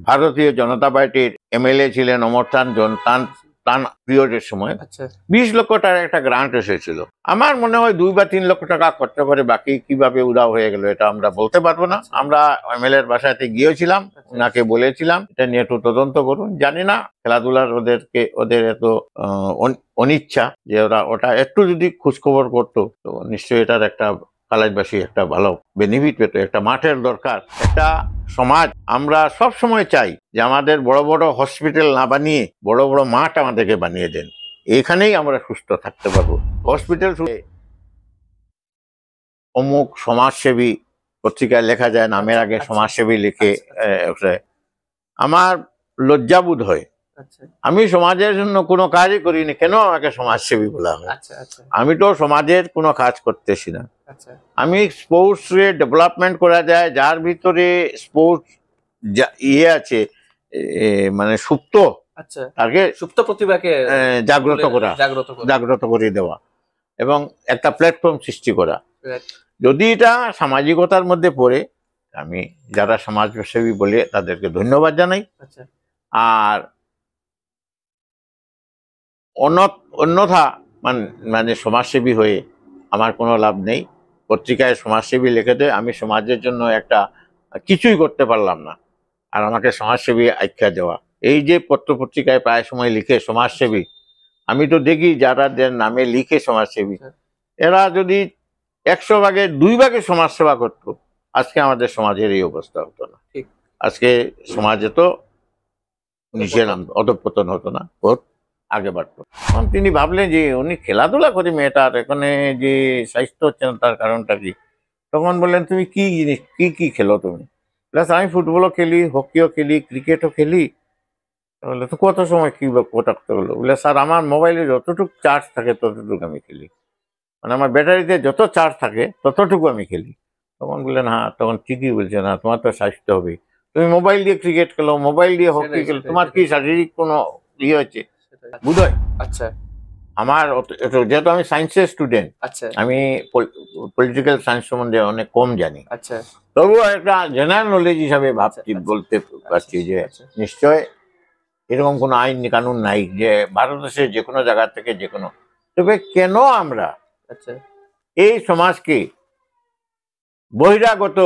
ভারতীয় জনতা পার্টির এমএলএ ছিলেন অমরচাঁদ তার পিরিয়ডের সময় 20 লক্ষ টাকার একটা গ্রান্ট এসেছিল। আমার মনে হয় 2 বা 3 লক্ষ টাকা খরচা করে বাকি কিভাবে উধাও হয়ে গেল এটা আমরা বলতে পারবো না। আমরা এমএলএ এর বাসাতে গিয়েছিলাম, ওনাকে বলেছিলাম এটা নিয়ে একটু তদন্ত করুন। জানি না খেলাধুলার ওদের এত অনিচ্ছা যে ওটা একটু যদি খোঁজখবর করতো তো নিশ্চয়ই এটার একটা কালাইবাসী একটা ভালো বেনিফিট পেত। একটা মাঠের দরকার, একটা সমাজ। আমরা সব সময় চাই যে আমাদের বড় বড় হসপিটাল না বানিয়ে বড় বড় মাঠ আমাদেরকে বানিয়ে দেন, এখানেই আমরা সুস্থ থাকতে পারবো। হসপিটাল অমুক সমাজসেবী পত্রিকায় লেখা যায়, নামের আগে সমাজসেবী লিখে, আমার লজ্জাবোধ হয়। আমি সমাজের জন্য কোনো কাজই করিনি, কেন আমাকে সমাজসেবী বলা হয়? আমি তো সমাজের কোনো কাজ করতেছি না। আমি স্পোর্টস ডেভেলপমেন্ট করা যায়, যার ভিতরে স্পোর্টস আছে, মানে সুপ্ত, তাকে সুপ্ত প্রতিভাকে জাগ্রত করে দেওয়া এবং একটা প্ল্যাটফর্ম সৃষ্টি করা। যদি এটা সামাজিকতার মধ্যে পড়ে, আমি যারা সমাজসেবী বলে তাদেরকে ধন্যবাদ জানাই। আর অন্যথা মানে সমাজসেবী হয়ে আমার কোনো লাভ নেই। পত্রিকায় সমাজসেবী লিখে দেয়, আমি সমাজের জন্য একটা কিছুই করতে পারলাম না, আর আমাকে সমাজসেবী আখ্যা দেওয়া। এই যে পত্রিকায় প্রায় সময় লিখে সমাজসেবী, আমি তো দেখি যারা নামে লিখে সমাজসেবী, এরা যদি 100 ভাগে 2 ভাগে সমাজসেবা করত, আজকে আমাদের সমাজের এই অবস্থা হতো না। আজকে সমাজে তো নিচে নামতো, অধঃপতন হতো না, বহুত আগে বাড়তো। তখন তিনি ভাবলেন যে উনি খেলাধুলা করে মেয়েটার এখানে যে স্বাস্থ্য হচ্ছে না, তার কারণটা কি? তখন বললেন তুমি কি জিনিস কি খেলো তুমি? প্লাস আমি ফুটবলও খেলি, হকিও খেলি, ক্রিকেটও খেলি। বললে তো কত সময় কি করতে হলো? বলে স্যার আমার মোবাইলে যতটুকু চার্জ থাকে ততটুকু আমি খেলি, মানে আমার ব্যাটারিতে যত চার্জ থাকে ততটুকু আমি খেলি। তখন বললেন হ্যাঁ, তখন ঠিকই বলছেন, না তোমার তো স্বাস্থ্য হবে, তুমি মোবাইল দিয়ে ক্রিকেট খেলো, মোবাইল দিয়ে হকি খেলো, তোমার কি শারীরিক কোনো ইয়ে হচ্ছে বুঝয়? আচ্ছা, আমার যেহেতু আমি সায়েন্সের স্টুডেন্ট, আমি পলিটিক্যাল সায়েন্স সম্বন্ধে অনেক কম জানি, তবুও একটা জেনারেল নলেজ হিসাবে ভাবছি, বলতে পারছি যে নিশ্চয় এরকম কোনো আইন কানুন নাই যে ভারতবর্ষের যে কোনো জায়গা থেকে যে কোনো। তবে কেন আমরা এই সমাজকে বহিরাগত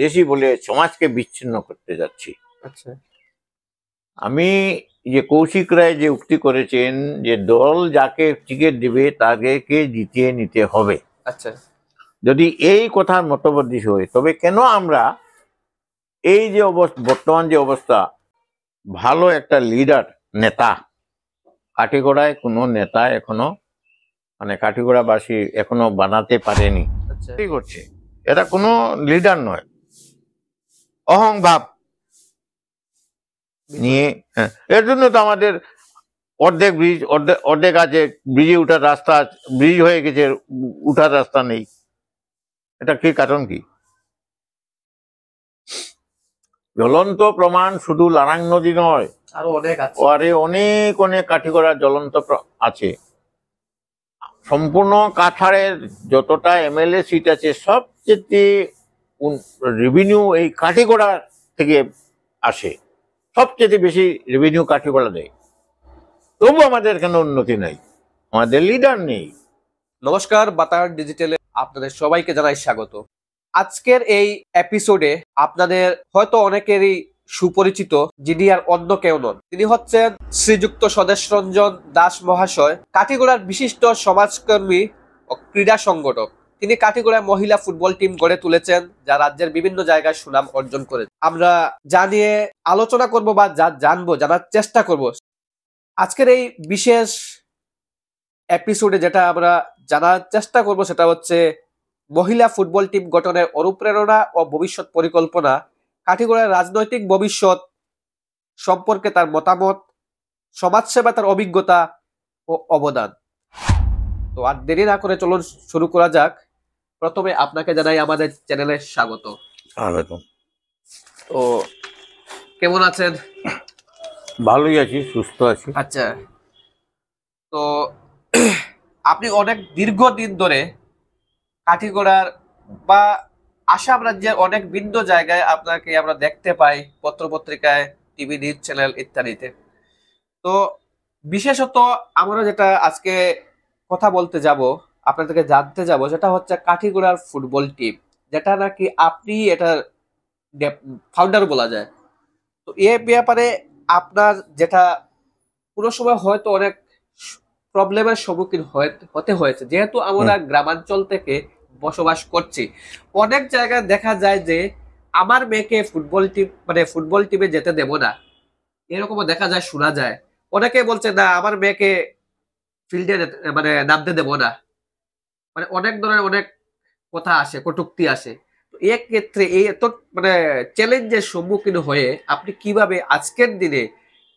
দেশি বলে সমাজকে বিচ্ছিন্ন করতে যাচ্ছি? আমি যে কৌশিক রায় যে উক্তি করেছেন যে দল যাকে টিকিট দিবে তাকে জিতিয়ে নিতে হবে, যদি এই কথার মতবর্তী হয়, তবে কেন আমরা এই যে বর্তমান যে অবস্থা, ভালো একটা লিডার নেতা, কাঠিগড়ায় কোনো নেতা এখনো মানে কাঠিগড়াবাসী এখনো বানাতে পারেনি। কি করছে এরা? কোনো লিডার নয়, অহংভাব নিয়ে। এর জন্য তো আমাদের অর্ধেক ব্রিজ অর্ধেক আছে, ব্রিজে উঠার রাস্তা, ব্রিজ হয়ে গেছে, উঠার রাস্তা নেই। এটা কি কারণ? কি জ্বলন্ত প্রমাণ শুধু লারাং নদী নয়, আরে অনেক অনেক কাঠিগড়া জ্বলন্ত আছে। সম্পূর্ণ কাছাড়ের যতটা এমএলএ সিট আছে সবচেয়ে রেভিনিউ এই কাঠিগড়া থেকে আসে, সবচেয়ে বেশি রেভিনিউ কাঠিগড়া দেয়। তবু আমাদের এখানে উন্নতি নাই, আমাদের লিডার নেই। নমস্কার, বাতায়ন ডিজিটালে আপনাদের সবাইকে জানাই স্বাগত। আজকের এই এপিসোডে আপনাদের হয়তো অনেকেরই সুপরিচিত, যিনি আর অন্য কেউ নন, তিনি হচ্ছেন শ্রীযুক্ত স্বদেশ রঞ্জন দাস মহাশয়, কাঠিগড়ার বিশিষ্ট সমাজকর্মী ও ক্রীড়া সংগঠক। তিনি কাঠিগড়ায় মহিলা ফুটবল টিম গড়ে তুলেছেন, যা রাজ্যের বিভিন্ন জায়গায় সুনাম অর্জন করেছে। আমরা জানিয়ে আলোচনা করব বা জানার চেষ্টা করব। আজকের এই বিশেষ এপিসোডে যেটা আমরা জানার চেষ্টা করব সেটা হচ্ছে মহিলা ফুটবল টিম গঠনের অনুপ্রেরণা ও ভবিষ্যৎ পরিকল্পনা, কাঠিগড়ার রাজনৈতিক ভবিষ্যৎ সম্পর্কে তার মতামত, সমাজসেবা তার অভিজ্ঞতা ও অবদান। তো আর দেরি না করে চলুন শুরু করা যাক। প্রথমে আপনাকে জানাই আমাদের চ্যানেলে স্বাগত। তো কেমন আছেন? ভালোই আছি, সুস্থ আছি। আচ্ছা, তো আপনি অনেক দীর্ঘদিন ধরে কাঠিগড়ার বা আসাম রাজ্যের অনেক ভিন্ন জায়গায় আপনাকে আমরা দেখতে পাই, পত্রপত্রিকায়, টিভি নিউজ চ্যানেল ইত্যাদিতে। তো বিশেষত আমরা যেটা আজকে কথা বলতে যাব, আপনাদেরকে জানতে যাব, সেটা হচ্ছে কাঠিগোড়ার ফুটবল টিম, যেটা নাকি আপনি এটার ফাউন্ডার বলা যায়। তো এ ব্যাপারে আপনার যেটা কোনো সময় হয়তো অনেক প্রবলেমের সম্মুখীন হতে হয়েছে, যেহেতু আমরা গ্রামাঞ্চল থেকে বসবাস করছি। অনেক জায়গায় দেখা যায় যে আমার মেয়েকে ফুটবল টিমে যেতে দেব না, এরকমও দেখা যায়, শোনা যায়। অনেকে বলছে না আমার মেয়েকে ফিল্ডে নামতে দেব না, অনেক ধরনের অনেক কথা আসে, কটূক্তি আসে। তো এই ক্ষেত্রে এই এত চ্যালেঞ্জের সম্মুখীন হয়ে আপনি কিভাবে আজকের দিনে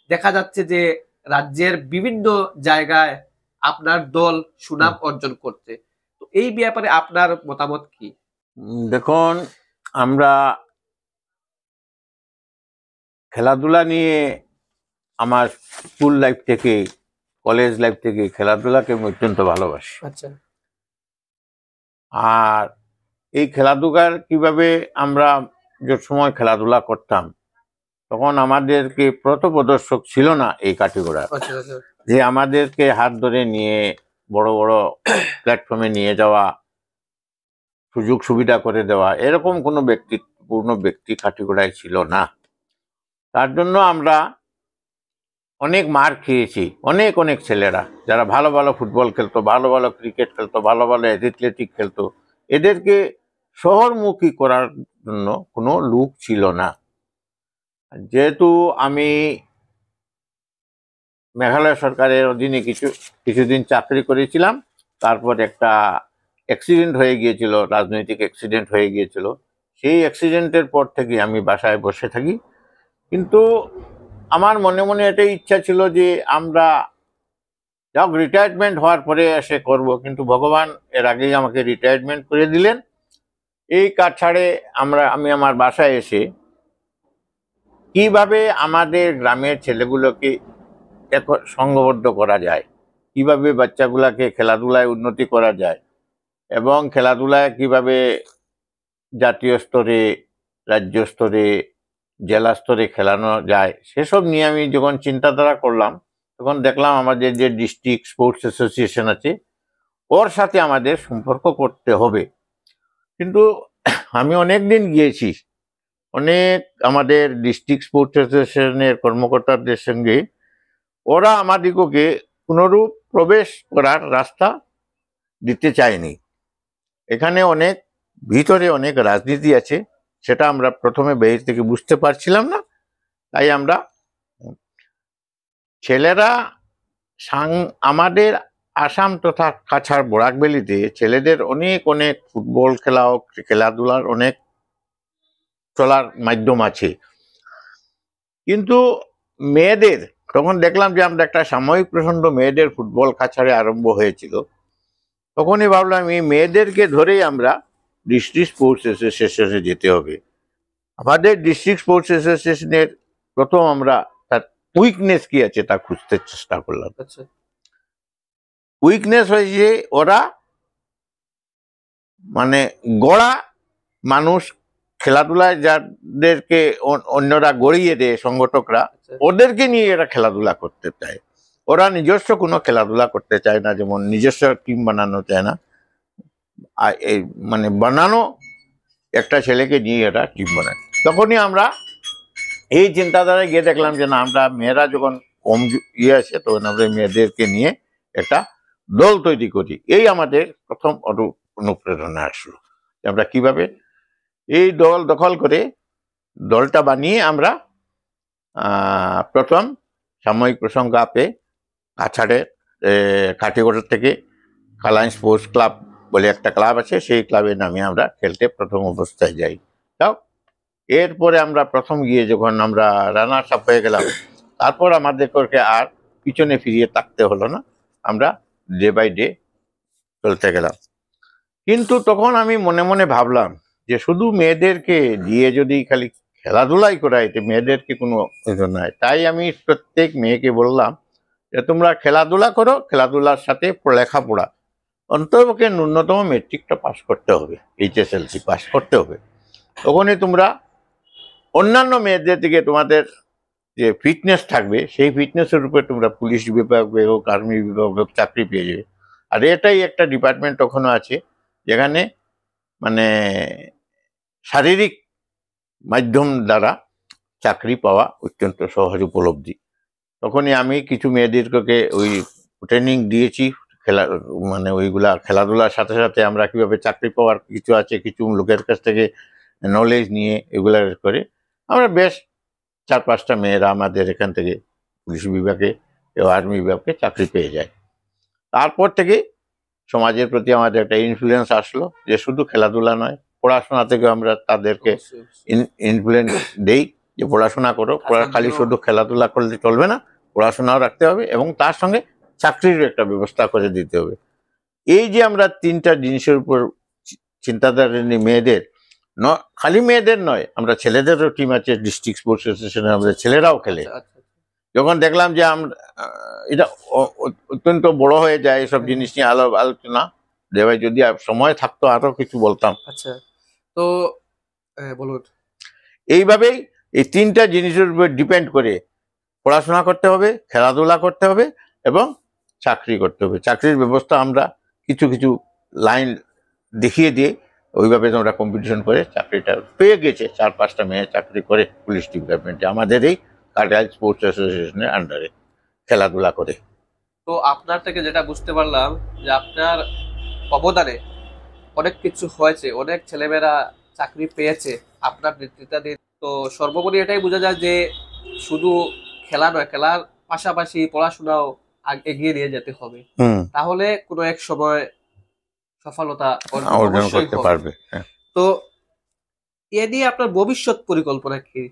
দেখা যাচ্ছে যে রাজ্যের বিভিন্ন জায়গায় আপনার দল সুনাম অর্জন করছে, তো এই ব্যাপারে আপনার মতামত কি? দেখুন, আমরা খেলাধুলা নিয়ে আমার স্কুল লাইফ থেকে, কলেজ লাইফ থেকে খেলাধুলাকে আমি অত্যন্ত ভালোবাসি। আচ্ছা। আর এই খেলাধুলার কিভাবে আমরা যে সময় খেলাধুলা করতাম, তখন আমাদেরকে পথপ্রদর্শক ছিল না এই কাঠিগোড়ার, আচ্ছা আচ্ছা যে আমাদেরকে হাত ধরে নিয়ে বড় বড় প্ল্যাটফর্মে নিয়ে যাওয়া, সুযোগ সুবিধা করে দেওয়া, এরকম কোনো ব্যক্তি কাঠিগোড়ায় ছিল না। তার জন্য আমরা অনেক মার খেয়েছি। অনেক অনেক ছেলেরা যারা ভালো ভালো ফুটবল খেলতো, ভালো ভালো ক্রিকেট খেলতো, ভালো ভালো অ্যাথলেটিক খেলতো, এদেরকে শহরমুখী করার জন্য কোনো লোক ছিল না। যেহেতু আমি মেঘালয় সরকারের অধীনে কিছুদিন চাকরি করেছিলাম, তারপর একটা অ্যাক্সিডেন্ট হয়ে গিয়েছিল, রাজনৈতিক অ্যাক্সিডেন্ট হয়ে গিয়েছিল। সেই অ্যাক্সিডেন্টের পর থেকে আমি বাসায় বসে থাকি। কিন্তু আমার মনে মনে এটাই ইচ্ছা ছিল যে আমরা যাক রিটায়ারমেন্ট হওয়ার পরে এসে করব, কিন্তু ভগবান এর আগেই আমাকে রিটায়ারমেন্ট করে দিলেন। এই কাজ ছাড়ে আমি আমার বাসায় এসে কিভাবে আমাদের গ্রামের ছেলেগুলোকে সংঘবদ্ধ করা যায়, কিভাবে বাচ্চাগুলাকে খেলাধুলায় উন্নতি করা যায়, এবং খেলাধুলায় কিভাবে জাতীয় স্তরে, রাজ্য স্তরে, জেলা স্তরে খেলানো যায়, সেসব নিয়ে আমি যখন চিন্তাধারা করলাম, তখন দেখলাম আমাদের যে ডিস্ট্রিক্ট স্পোর্টস অ্যাসোসিয়েশন আছে, ওর সাথে আমাদের সম্পর্ক করতে হবে। কিন্তু আমি অনেক দিন গিয়েছি, অনেক আমাদের ডিস্ট্রিক্ট স্পোর্টস অ্যাসোসিয়েশনের কর্মকর্তাদের সঙ্গে, ওরা আমাদিগকে কোনোরূপ প্রবেশ করার রাস্তা দিতে চায়নি। এখানে ভিতরে অনেক রাজনীতি আছে, সেটা আমরা প্রথমে বাইরে থেকে বুঝতে পারছিলাম না। তাই আমরা ছেলেরা আমাদের আসাম তথা কাছাড় বরাকভ্যালিতে ছেলেদের অনেক অনেক ফুটবল খেলা হোক, খেলাধুলার অনেক চলার মাধ্যম আছে। কিন্তু মেয়েদের, তখন দেখলাম যে আমরা একটা সাময়িক প্রচন্ড মেয়েদের ফুটবল কাছাড়ে আরম্ভ হয়েছিল, তখনই ভাবলাম এই মেয়েদেরকে ধরেই আমরা ডিস্ট্রিক্ট স্পোর্টস অ্যাসোসিয়েশনে যেতে হবে। আমাদের ডিস্ট্রিক্ট স্পোর্টস অ্যাসোসিয়েশনের প্রথম আমরা তার উইকনেস কি আছে তা খুঁজতে চেষ্টা করলাম। আচ্ছা উইকনেস হয়েছে ওরা গড়া মানুষ, খেলাধুলায় যাদেরকে অন্যরা গড়িয়ে দেয় সংগঠকরা, ওদেরকে নিয়ে এরা খেলাধুলা করতে চায়। ওরা নিজস্ব কোনো খেলাধুলা করতে চায় না, যেমন নিজস্ব টিম বানানো চায় না। আর এই বানানো একটা ছেলেকে নিয়ে এরা টিম বানায়। তখনই আমরা এই চিন্তাধারায় গিয়ে দেখলাম যে না, আমরা মেয়েরা যখন কম আছে, তখন আমরা মেয়েদেরকে নিয়ে একটা দল তৈরি করি। এই আমাদের প্রথম অনুপ্রেরণা আসলো, আমরা কিভাবে এই দল দখল করে দলটা বানিয়ে আমরা প্রথম সাময়িক প্রসঙ্গ আপে কাছাড়ের কাঠিগড়া থেকে কালাইন স্পোর্টস ক্লাব বলে একটা ক্লাব আছে, সেই ক্লাবের নামে আমরা খেলতে প্রথম অবস্থায় যাই। তাও এরপরে আমরা প্রথম গিয়ে যখন আমরা রানার্স আপ হয়ে গেলাম, তারপর আমাদেরকে আর পিছনে ফিরিয়ে থাকতে হলো না, আমরা ডে বাই ডে চলতে গেলাম। কিন্তু তখন আমি মনে মনে ভাবলাম যে শুধু মেয়েদেরকে দিয়ে যদি খালি খেলাধুলাই করাই, মেয়েদেরকে কোনো কিছু নাই। তাই আমি প্রত্যেক মেয়েকে বললাম যে তোমরা খেলাধুলা করো, খেলাধুলার সাথে লেখাপড়া, অন্ততপক্ষে ন্যূনতম মেট্রিকটা পাস করতে হবে, HSLC পাস করতে হবে। তখনই তোমরা অন্যান্য মেয়েদের দিকে তোমাদের যে ফিটনেস থাকবে, সেই ফিটনেসের উপরে তোমরা পুলিশ বিভাগে হোক, আর্মি বিভাগে হোক চাকরি পেয়ে যাবে। আর এটাই একটা ডিপার্টমেন্ট তখনও আছে যেখানে মানে শারীরিক মাধ্যম দ্বারা চাকরি পাওয়া অত্যন্ত সহজ উপলব্ধি। তখনই আমি কিছু মেয়েদেরকে ওই ট্রেনিং দিয়েছি, খেলা মানে ওইগুলা খেলাধুলার সাথে সাথে আমরা কিভাবে চাকরি পাওয়ার কিছু আছে, কিছু লোকের কাছ থেকে নলেজ নিয়ে এগুলা করে আমরা বেশ 4-5টা মেয়েরা আমাদের এখান থেকে পুলিশ বিভাগে এবং আর্মি বিভাগে চাকরি পেয়ে যায়। তারপর থেকে সমাজের প্রতি আমাদের একটা ইনফ্লুয়েন্স আসলো যে শুধু খেলাধুলা নয়, পড়াশোনা থেকে আমরা তাদেরকে ইনফ্লুয়েন্স দেই যে পড়াশোনা করো, খালি শুধু খেলাধুলা করলে চলবে না, পড়াশোনাও রাখতে হবে এবং তার সঙ্গে চাকরির একটা ব্যবস্থা করে দিতে হবে। এই যে আমরা 3টা জিনিসের উপর চিন্তাধারা নিয়ে মেয়েদের খালি মেয়েদের নয়, আমরা ছেলেদেরও টিম আছে, ডিস্ট্রিক্ট স্পোর্টস অ্যাসোসিয়েশনে আমাদের ছেলেরাও খেলে। যখন দেখলাম যে আমরা এটা অত্যন্ত বড় হয়ে যায় এসব জিনিস নিয়ে আলোচনা, যে ভাই যদি সময় থাকতো আরো কিছু বলতাম। আচ্ছা, তো বলুন। এইভাবেই এই 3টা জিনিসের উপর ডিপেন্ড করে পড়াশোনা করতে হবে, খেলাধুলা করতে হবে এবং চাকরি করতে হবে। চাকরির ব্যবস্থা আমরা কিছু কিছু লাইন দেখিয়ে দিয়ে ওইভাবে আমরা কম্পিটিশন করে চাকরিটা পেয়ে গেছে। 4-5টা মেয়ে চাকরি করে পুলিশ ডিপার্টমেন্টে আমাদের এই কাটাইল স্পোর্টস অ্যাসোসিয়েশনের আন্ডারে খেলাধুলা করে। তো আপনার থেকে যেটা বুঝতে পারলাম যে আপনার অবদানে অনেক কিছু হয়েছে, অনেক ছেলেমেয়েরা চাকরি পেয়েছে আপনার নেতৃত্বাধীন। তো সর্বোপরি এটাই বোঝা যায় যে শুধু খেলা নয়, খেলার পাশাপাশি পড়াশোনাও এগিয়ে নিয়ে যেতে হবে, তাহলে কোনো এক সময় সফলতা অর্জন করতে পারবে। তো এ নিয়ে আপনার ভবিষ্যৎ পরিকল্পনা কি,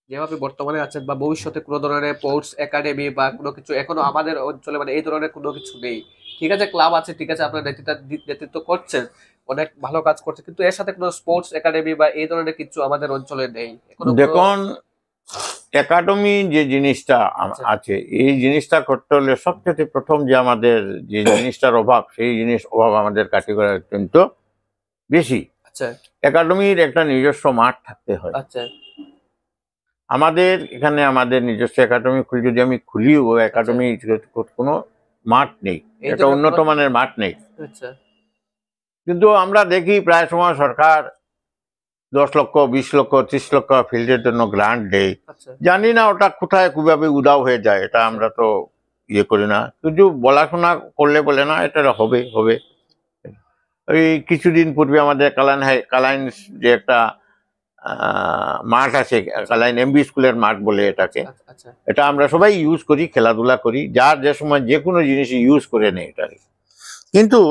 যেভাবে বর্তমানে আছেন, বা ভবিষ্যতে কোনো ধরনের স্পোর্টস একাডেমি বা কোনো কিছু এখনো আমাদের অঞ্চলে মানে এই ধরনের কোনো কিছু নেই? ঠিক আছে, ক্লাব আছে, ঠিক আছে, আপনার নেতৃত্ব করছেন, অনেক ভালো কাজ করছে, কিন্তু এর সাথে কোনো স্পোর্টস একাডেমি বা এই ধরনের কিছু আমাদের অঞ্চলে নেই। দেখুন, একাডেমি যে জিনিসটা আছে, এই জিনিসটা করতে হলে সবচেয়ে প্রথম যে আমাদের যে জিনিসটার অভাব, সেই অভাব আমাদের কাটিগড়ায় অত্যন্ত বেশি। আচ্ছা, একাডেমির একটা নিজস্ব মাঠ থাকতে হয়। আচ্ছা, আমাদের এখানে আমাদের নিজস্ব একাডেমি যদি আমি খুলিও, একাডেমি কোনো মাঠ নেই, একটা উন্নত মানের মাঠ নেই। আচ্ছা, কিন্তু আমরা দেখি প্রায় সময় সরকার 10 লক্ষ, 20 লক্ষ, 30 লক্ষ ফিল্ডের জন্য গ্রান্ট দেয়। জানি না ওটা কোথায় কিভাবে উদাও হয়ে যায়, এটা আমরা তো ইয়ে করি না, কিন্তু বলাশোনা করলে বলে না এটা হবে হবে। ওই কিছুদিন পূর্বে আমাদের কালাইন যে একটা মাঠ আছে, কালাইন এমবি স্কুলের মাঠ বলে এটাকে, এটা আমরা সবাই ইউজ করি, খেলাধুলা করি, যার যে সময় যে কোনো জিনিস ইউজ করে নেই এটাকে। কিন্তু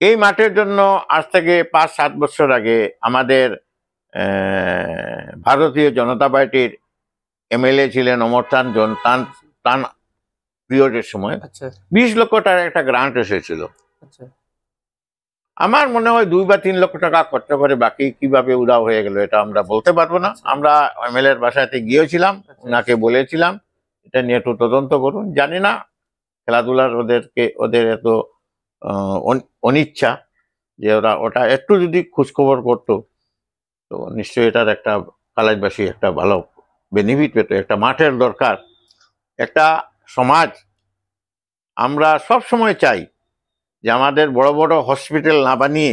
এই মাঠের জন্য আজ থেকে 5-7 বছর আগে আমাদের ভারতীয় জনতা পার্টির MLA ছিলেন অমর তান পিরিয়ডের সময় 20 লক্ষ টাকার একটা গ্রান্ট এসেছিল। আমার মনে হয় 2 বা 3 লক্ষ টাকা খরচ করে বাকি কিভাবে উদাও হয়ে গেল এটা আমরা বলতে পারবো না। আমরা MLA এর বাসাতে গিয়েছিলাম, ওনাকে বলেছিলাম এটা নিয়ে একটু তদন্ত করুন। জানি না খেলাধুলার ওদের এত অনিচ্ছা যে ওটা একটু যদি খোঁজখবর করতো তো নিশ্চয়ই এটার একটা কালাইবাসী একটা ভালো বেনিফিট পেত। একটা মাঠের দরকার, একটা সমাজ। আমরা সব সময় চাই যে আমাদের বড় বড় হসপিটাল না বানিয়ে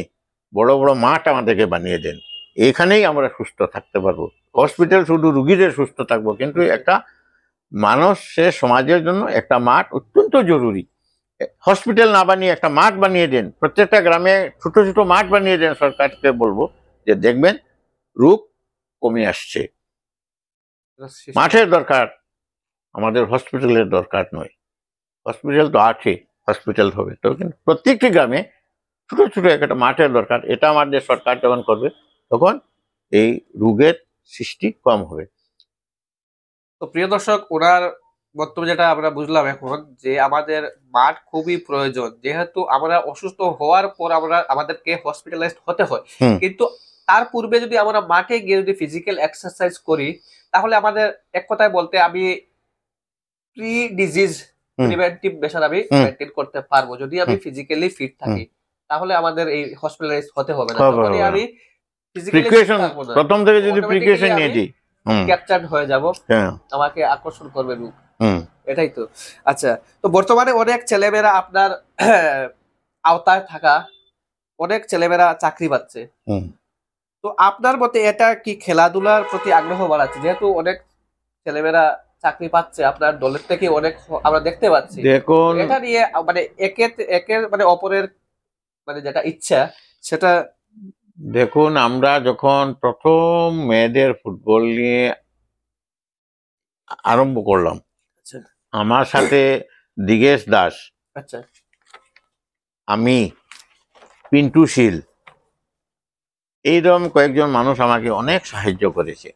বড় বড় মাঠ আমাদেরকে বানিয়ে দেন, এখানেই আমরা সুস্থ থাকতে পারবো। হসপিটাল শুধু রুগীদের সুস্থ থাকবো, কিন্তু একটা মানুষের সমাজের জন্য একটা মাঠ অত্যন্ত জরুরি। হসপিটাল না বানিয়ে একটা মাঠ বানিয়ে দেন, প্রত্যেকটা গ্রামে ছোট ছোট মাঠ বানিয়ে দেন। সরকারকে বলবো যে দেখবেন রোগ কমে আসছে। মাঠের দরকার, আমাদের হসপিটালের দরকার নয়। হসপিটাল তো আছে, হসপিটাল হবে তো, কিন্তু প্রত্যেকটি গ্রামে ছোট ছোট একটা মাঠের দরকার। এটা আমাদের সরকার যখন করবে তখন এই রোগের সৃষ্টি কম হবে। তো প্রিয় দর্শক, ওনার বক্তব্য যেটা আমরা বুঝলাম এখন, যে আমাদের মাঠ খুবই প্রয়োজন, যেহেতু আমরা অসুস্থ হওয়ার পর আমাদেরকে হসপিটালাইজড হতে হয়, কিন্তু তার পূর্বে যদি আমরা মাঠে গিয়ে যদি ফিজিক্যাল এক্সারসাইজ করি, তাহলে আমাদের এক কথায় বলতে আমি প্রি ডিজিজ প্রিভেন্টিভ মেশার আমি মেনটেন করতে পারবো যদি আমি ফিজিক্যালি ফিট থাকি, তাহলে আমাদের এই হসপিটালাইজ হতে হবে না। যখনই আমি ফিজিক্যালি ফিট থাকবো না, প্রথম থেকে যদি প্রিকশন নিয়েছি ক্যাপচার্ড হয়ে যাব, আমাকে আকর্ষণ করবে রূপ। এটাই তো। আচ্ছা, তো বর্তমানে অনেক ছেলেমেয়েরা আপনার আওতায় থাকা অনেক ছেলেমেয়েরা চাকরি পাচ্ছে, তো আপনার মতে এটা কি খেলাধুলার প্রতি আগ্রহ বাড়াচ্ছে? যেহেতু অনেক ছেলেমেয়েরা চাকরি পাচ্ছে আপনার দলের থেকে অনেক আমরা দেখতে পাচ্ছি, দেখুন এটা নিয়ে মানে একের মানে অপরের মানে যেটা ইচ্ছা সেটা। দেখুন, আমরা যখন প্রথম মেয়েদের ফুটবল নিয়ে আরম্ভ করলাম, আমার সাথে দিগেশ দাস, আচ্ছা, আমি, পিন্টু শীল, এইরকম কয়েকজন মানুষ আমাকে অনেক সাহায্য করেছে।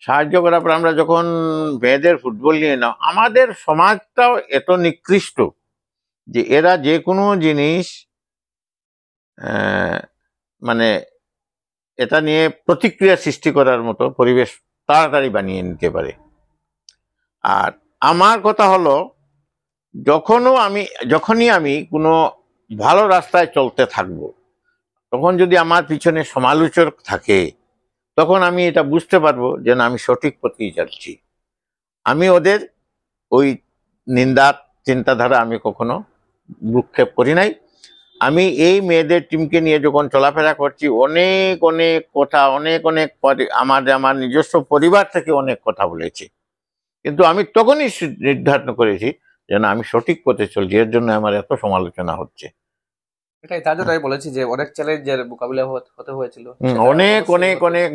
সাহায্য করার পর আমরা যখন মেয়েদের ফুটবল নিয়ে নাও, আমাদের সমাজটাও এত নিকৃষ্ট যে এরা যে কোনো জিনিস মানে এটা নিয়ে প্রতিক্রিয়া সৃষ্টি করার মতো পরিবেশ তাড়াতাড়ি বানিয়ে নিতে পারে। আর আমার কথা হলো, যখনই আমি কোনো ভালো রাস্তায় চলতে থাকবো, তখন যদি আমার পিছনে সমালোচক থাকে, তখন আমি এটা বুঝতে পারবো যে না, আমি সঠিক পথেই যাচ্ছি। আমি ওদের ওই নিন্দার চিন্তাধারা আমি কখনো ভ্রুক্ষেপ করি নাই। আমি এই মেয়েদের টিমকে নিয়ে যখন চলাফেরা করছি, অনেক অনেক কথা, অনেক আমার নিজস্ব পরিবার থেকে অনেক কথা বলেছি, কিন্তু আমি তখনই নির্ধারণ করেছি যে না, আমি সঠিক পথে চলছি, এর জন্য আমার এত সমালোচনা হচ্ছে। এটাই তার জন্য আমি বলেছি যে অনেক চ্যালেঞ্জের মোকাবিলা হতে হয়েছিল, অনেক অনেক অনেক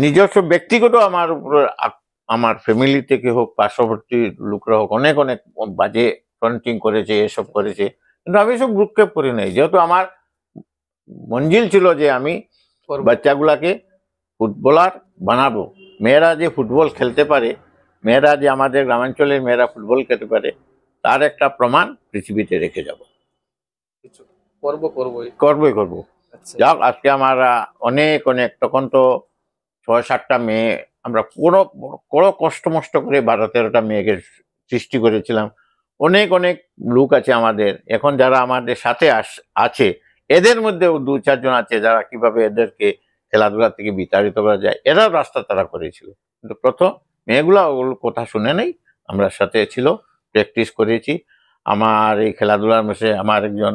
নিজস্ব ব্যক্তিগত আমার ফ্যামিলি থেকে হোক, পার্শ্ববর্তী লোকরা হোক, অনেক অনেক বাজে ফ্রন্টিং করেছে, এসব করেছে, কিন্তু আমি সব ভ্রুক্ষেপ করি নাই। যেহেতু আমার মঞ্জিল ছিল যে আমি বাচ্চাগুলাকে ফুটবলার বানাবো, মেয়েরা যে ফুটবল খেলতে পারে, মেয়েরা যে আমাদের গ্রামাঞ্চলের মেয়েরা ফুটবল খেলতে পারে, তার একটা প্রমাণ পৃথিবীতে রেখে যাব। করবো। যাক, আজকে আমরা অনেক অনেক, তখন তো 6-7টা মেয়ে, আমরা কোনো কষ্ট মষ্ট করে 12-13টা মেয়েকে সৃষ্টি করেছিলাম। অনেক অনেক লোক আছে আমাদের এখন যারা আমাদের সাথে আছে, এদের মধ্যেও 2-4 জন আছে যারা কিভাবে এদেরকে খেলাধুলা থেকে বিতাড়িত করা যায়, এরাও রাস্তা তারা করেছিল। কিন্তু প্রথম মেয়েগুলা ওগুলো কথা শুনে নেই, আমরা সাথে ছিল, প্র্যাকটিস করেছি। আমার এই খেলাধুলার মেশে আমার একজন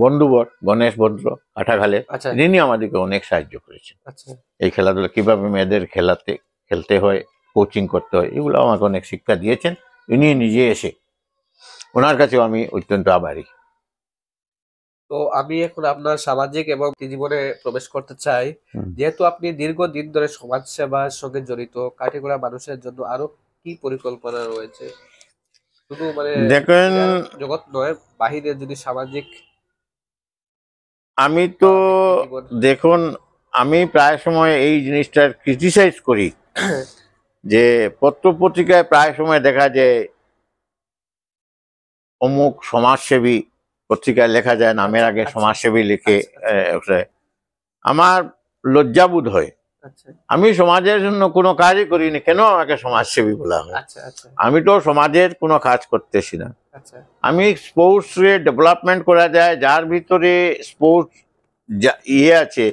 বন্ধুবর গণেশ ভদ্র কাঠাখালে, যিনি আমাদেরকে অনেক সাহায্য করেছেন। এই খেলাধুলা কিভাবে মেয়েদের খেলতে হয়, কোচিং করতে হয়, এগুলো আমাকে অনেক শিক্ষা দিয়েছেন। ইনি নিজে এসে, ওনার কাছেও আমি অত্যন্ত আভারী। তো আমি এখন আপনার সামাজিক এবং জীবনে প্রবেশ করতে চাই। যেহেতু আপনি দীর্ঘদিন ধরে সমাজ সেবার সঙ্গে জড়িত, কাঠিগড়া মানুষের জন্য আরো কি পরিকল্পনা রয়েছে? শুধু মানে দেখেন, জগৎ নয়, বাহিরে যদি সামাজিক, আমি তো দেখুন, আমি প্রায় সময় এই জিনিসটার ক্রিটিসাইজ করি যে পত্র পত্রিকায় প্রায় সময় দেখা যায় অমুক সমাজসেবী, পত্রিকায় লেখা যায় নামের আগে সমাজসেবী লিখে। আমার লজ্জাবোধ হয়। আমি সমাজের জন্য কোনো কাজই করিনি, কেন আমাকে সমাজসেবী বলা হয়? আমি তো সমাজের কোনো কাজ করতেছি না। আমি স্পোর্টস ডেভেলপমেন্ট করা যায়, যার ভিতরে স্পোর্টস আছে,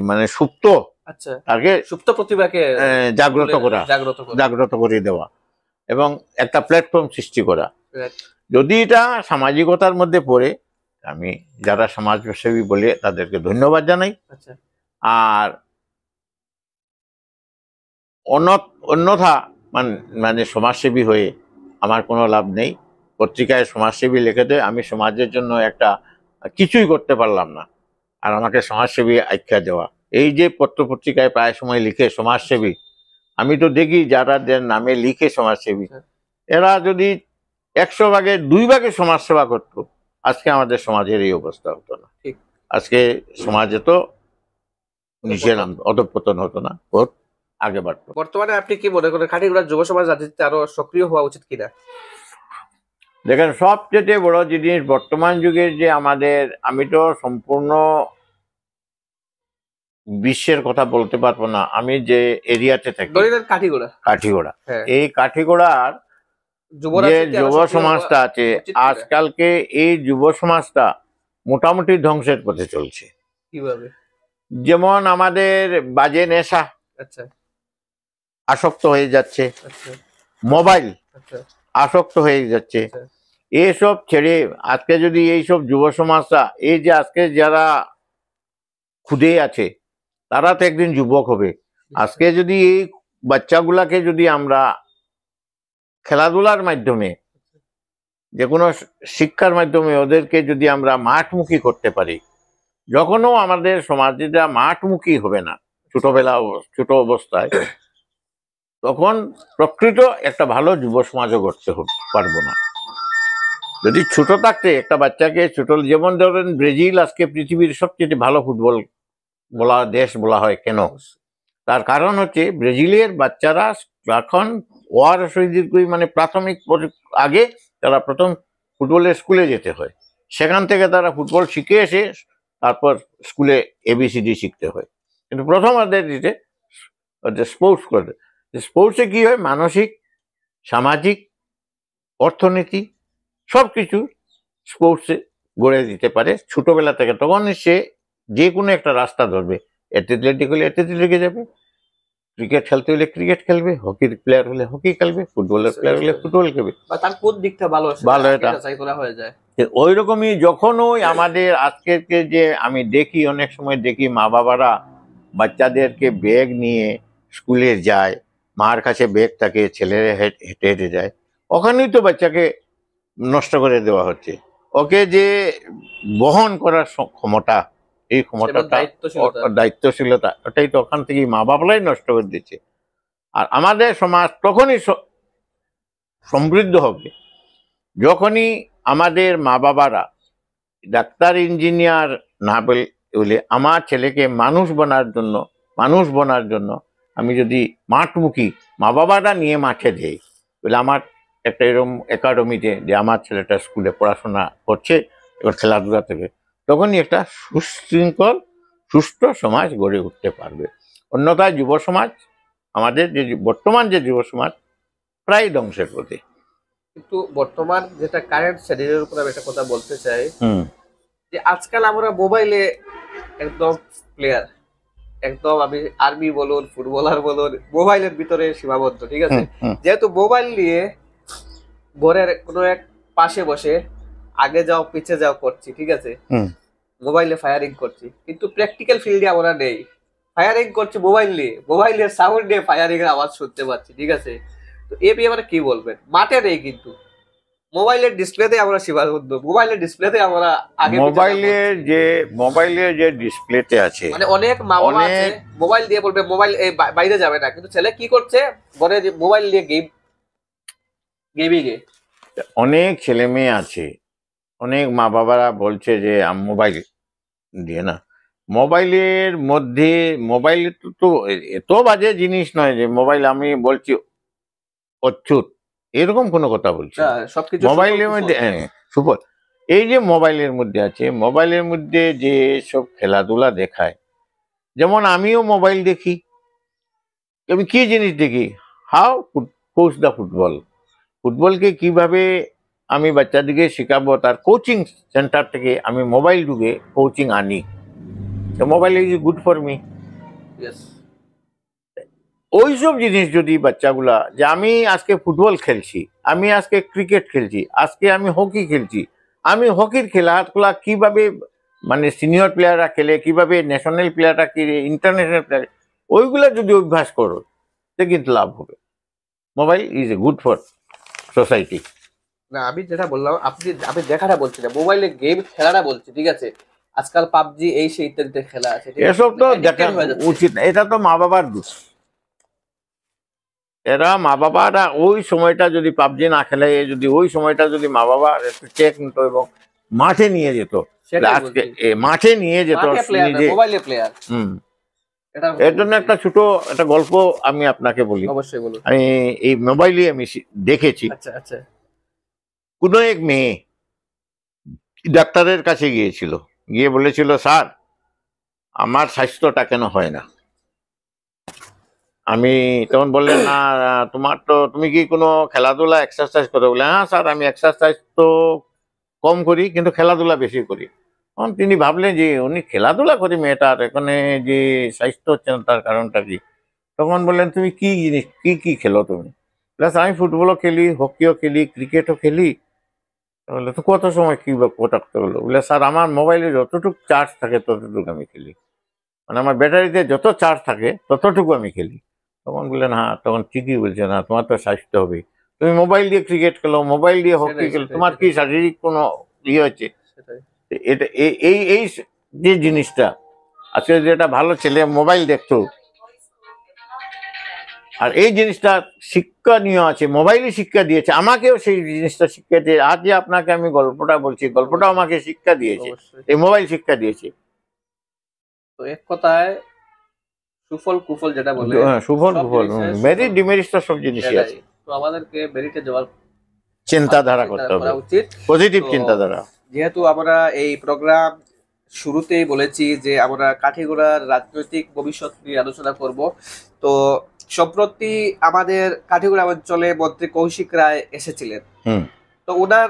মানে সুপ্ত, তাকে সুপ্ত প্রতিভাকে জাগ্রত করে দেওয়া এবং একটা প্ল্যাটফর্ম সৃষ্টি করা। যদি এটা সামাজিকতার মধ্যে পড়ে, আমি যারা সমাজসেবী বলে তাদেরকে ধন্যবাদ জানাই। আর অন্যথা মানে সমাজসেবী হয়ে আমার কোনো লাভ নেই। পত্রিকায় সমাজসেবী লিখে দেয়, আমি সমাজের জন্য একটা কিছুই করতে পারলাম না, আর আমাকে সমাজসেবী আখ্যা দেওয়া। এই যে পত্র পত্রিকায় প্রায় সময় লিখে সমাজসেবী, আমি তো দেখি যারা নামে লিখে সমাজসেবী, এরা যদি 100 ভাগে 2 ভাগে সমাজসেবা করতো, আজকে আমাদের সমাজের এই অবস্থা হতো না। আজকে সমাজে তো নিচে অধঃপতন হতো না, বহুত আগে বাড়তো। বর্তমানে আপনি কি মনে করেন কাঠিগড়া যুব সমাজ রাজনীতিতে আরো সক্রিয় হওয়া উচিত কিনা? দেখেন, সবচেয়ে বড় জিনিস বর্তমান যুগের যে আমাদের, আমি তো সম্পূর্ণ বিশ্বের কথা বলতে পারবো না, আমি যে এরিয়াতে থাকি দলিলের কাঠিগোড়া। কাঠিগোড়া, হ্যাঁ, এই কাঠিগোড়ার যে যুব সমাজটা আছে আজকালকে, এই যুব সমাজটা মোটামুটি ধ্বংসের পথে চলছে। কিভাবে? যেমন আমাদের বাজে নেশা, আচ্ছা আসক্ত হয়ে যাচ্ছে, আচ্ছা মোবাইল আচ্ছা আসক্ত হয়ে যাচ্ছে। আচ্ছা। এইসব ছেড়ে আজকে যদি এইসব যুব সমাজটা, এই যে আজকে যারা ক্ষুদে আছে তারা তো একদিন যুবক হবে। আজকে যদি এই বাচ্চাগুলাকে যদি আমরা খেলাধুলার মাধ্যমে, যে কোনো শিক্ষার মাধ্যমে ওদেরকে যদি আমরা মাঠমুখী করতে পারি, যখনও আমাদের সমাজটা মাঠমুখী হবে না ছোট অবস্থায়, তখন প্রকৃত একটা ভালো যুব সমাজও গড়তে পারবো না। যদি ছোট থাকতে একটা বাচ্চাকে ছোট, যেমন ধরেন ব্রাজিল আজকে পৃথিবীর সবচেয়ে ভালো ফুটবল দেশ বলা হয় কেন? তার কারণ হচ্ছে ব্রাজিলের বাচ্চারা এখন ওয়ার মানে প্রাথমিক আগে তারা প্রথম ফুটবলের স্কুলে যেতে হয়, সেখান থেকে তারা ফুটবল শিখে এসে তারপর স্কুলে এবিসিডি শিখতে হয়। কিন্তু প্রথম ওদের দিতে স্পোর্টস করে, স্পোর্টসে কি হয়, মানসিক, সামাজিক, অর্থনীতি সবকিছু স্পোর্টসে গড়ে দিতে পারে ছোটবেলা থেকে। তখন সে যে কোনো একটা রাস্তা ধরবে, অ্যাথলেটিক হলে অ্যাথলেটিকে যাবে, ক্রিকেট খেলতে হলে ক্রিকেট খেলবে, হকির প্লেয়ার হলে হকি খেলবে, ফুটবলের প্লেয়ার হলে ফুটবল খেলবে। তার কোন দিকটা ভালো এটা হয়ে যায়। ওই রকমই যখন ওই আমাদের আজকের যে আমি দেখি, অনেক সময় দেখি মা বাবারা বাচ্চাদেরকে ব্যাগ নিয়ে স্কুলে যায়, মার কাছে ব্যাগ থাকে, ছেলেরা হেঁটে হেঁটে যায়, ওখানেই তো বাচ্চাকে নষ্ট করে দেওয়া হচ্ছে। ওকে যে বহন করার ক্ষমতা, এই ক্ষমতাটা, দায়িত্বশীলতা, ওটাই তো ওখান থেকেই মা বাবারাই নষ্ট করে দিচ্ছে। আর আমাদের সমাজ তখনই সমৃদ্ধ হবে যখনই আমাদের মা বাবারা ডাক্তার ইঞ্জিনিয়ার না বলে আমার ছেলেকে মানুষ বনার জন্য আমি যদি মাঠমুখী মা বাবারা নিয়ে মাঠে দেই, বলে আমার একটা এরকম একাডেমিতে যে আমার ছেলেটা স্কুলে পড়াশোনা করছে, এবার খেলাধুলা থেকে, তখনই একটা সুশৃঙ্খল সুস্থ সমাজ গড়ে উঠতে পারবে। অন্যথায় যুব সমাজ, আমাদের যে বর্তমান যে যুব সমাজ, প্রায় ধ্বংসের পথে। কিন্তু বর্তমান যেটা কারেন্ট শরীরের উপর আমি একটা কথা বলতে চাই, যে আজকাল আমরা মোবাইলে একদম প্লেয়ার, একদম আমি আর্মি বলুন, ফুটবলার বলুন, মোবাইলের ভিতরে সীমাবদ্ধ। ঠিক আছে, যেহেতু মোবাইল নিয়ে ঘরের কোনো এক পাশে বসে আগে যাও পিছে যাও করছি, ঠিক আছে, মোবাইলে ফায়ারিং করছি, কিন্তু প্র্যাকটিক্যাল ফিল্ডে আমরা নেই, ফায়ারিং করছি মোবাইল নিয়ে, মোবাইলের সাউন্ড নিয়ে ফায়ারিং এর আওয়াজ শুনতে পাচ্ছি। ঠিক আছে, তো এ ব্যাপারে কি বলবেন? মাঠে নেই, কিন্তু মোবাইলের ডিসপ্লেতে আমরা সীমাবদ্ধ, মোবাইলের ডিসপ্লেতে আমরা আগে মোবাইলের যে ডিসপ্লেতে আছে, মানে অনেক মা বাবা আছে মোবাইল দিয়ে বলবে মোবাইল বাইরে যাবে না, কিন্তু ছেলে কি করছে, ঘরে মোবাইল দিয়ে গেমিং এ। অনেক ছেলে মেয়ে আছে, অনেক মা বাবারা বলছে যে মোবাইল দিয়ে না। মোবাইলের মধ্যে, মোবাইল তো এত বাজে জিনিস নয় যে মোবাইল আমি বলছি অচ্যুত, এরকম কোনো কথা বলছি। মোবাইলের মধ্যে সুপার, এই যে মোবাইলের মধ্যে আছে, মোবাইলের মধ্যে যে সব খেলাধুলা দেখায়, যেমন আমিও মোবাইল দেখি, আমি কি জিনিস দেখি, হাউ কোচ দ্য ফুটবল, ফুটবলকে কিভাবে আমি বাচ্চাদিকে শেখাবো, তার কোচিং সেন্টার থেকে আমি মোবাইল ঢুকে কোচিং আনি। তো mobile is good for me. ওইসব জিনিস যদি বাচ্চাগুলা, যে আমি আজকে ফুটবল খেলছি, আমি আজকে ক্রিকেট খেলছি, আজকে আমি হকি খেলছি, আমি হকির খেলাধুলা কিভাবে মানে সিনিয়র প্লেয়াররা খেলে, কিভাবে ন্যাশনাল প্লেয়াররা খেলে, ইন্টারন্যাশনাল প্লেয়ার, ওইগুলা যদি অভ্যাস করো তো কিন্তু লাভ হবে। Mobile is a good for society. না, আমি যেটা বললাম, আমি দেখাটা বলছি না, মোবাইলে গেম খেলাটা বলছি। ঠিক আছে, আজকাল পাবজি এই সেই ইত্যাদি খেলা আছে, এসব তো দেখা উচিত না, এটা তো মা বাবার দোষ। এরা মা বাবারা ওই সময়টা যদি পাবজি না খেলে, যদি ওই সময়টা যদি মা বাবা একটু চেক নিত এবং মাঠে নিয়ে যেত, আজকে মাঠে নিয়ে যেত নিজে। এর জন্য একটা ছোট একটা গল্প আমি আপনাকে বলি। অবশ্যই বলুন। আমি এই মোবাইলে আমি দেখেছি। আচ্ছা আচ্ছা। কোনো এক মেয়ে ডাক্তারের কাছে গিয়েছিল, গিয়ে বলেছিল, স্যার আমার স্বাস্থ্যটা কেন হয় না। আমি তখন বললেন, না তুমি কি কোনো খেলাধুলা এক্সারসাইজ করো? বলে, হ্যাঁ স্যার, আমি এক্সারসাইজ তো কম করি কিন্তু খেলাধুলা বেশি করি। তখন তিনি ভাবলেন যে উনি খেলাধুলা করে মেয়েটার এখানে যে স্বাস্থ্য হচ্ছে না, তার কারণটা কি? তখন বললেন, তুমি কি জিনিস কি খেলো তুমি? প্লাস আমি ফুটবলও খেলি, হকিও খেলি, ক্রিকেটও খেলি। বললে, তো কত সময় কি কটাতে হলো? বলে, স্যার আমার মোবাইলে যতটুকু চার্জ থাকে ততটুকু আমি খেলি, মানে আমার ব্যাটারিতে যত চার্জ থাকে ততটুকু আমি খেলি। তখন বললেন, হ্যাঁ তখন ঠিকই বলছে, না তোমার তো স্বাস্থ্য হবে, তুমি মোবাইল দিয়ে ক্রিকেট খেলো, মোবাইল দিয়ে হকি সেটাই খেলো, সেটাই তোমার কি সেটাই শারীরিক কোনো ইয়ে হচ্ছে? সেটাই। এটা এই যে জিনিসটা আজকে, যেটা ভালো ছেলে মোবাইল দেখতো, আর এই জিনিসটা শিক্ষণীয় আছে, মোবাইলই শিক্ষা দিয়েছে আমাকেও, সেই জিনিসটা শিক্ষা দিয়ে আজ যে আপনাকে আমি গল্পটা বলছি, গল্পটাও আমাকে শিক্ষা দিয়েছে, অবশ্যই। এই মোবাইল শিক্ষা দিয়েছে। তো এক কথায় সুফল কুফল যেটা বলে, সুফল সব কুফল, জিনিসের মেরিট সুফল ডিমেরিট তো সব জিনিসই সেটাই। আছে। তো আমাদেরকে বেরিয়ে যাওয়ার চিন্তাধারা চিন্তা করতে হবে, করা উচিত। পজিটিভ তো চিন্তাধারা। যেহেতু আমরা এই প্রোগ্রাম শুরুতেই বলেছি যে আমরা কাঠিগোড়ার রাজনৈতিক ভবিষ্যৎ নিয়ে আলোচনা করব, তো সম্প্রতি আমাদের কাঠিগোড়া অঞ্চলে মন্ত্রী কৌশিক রায় এসেছিলেন। হুম। তো ওনার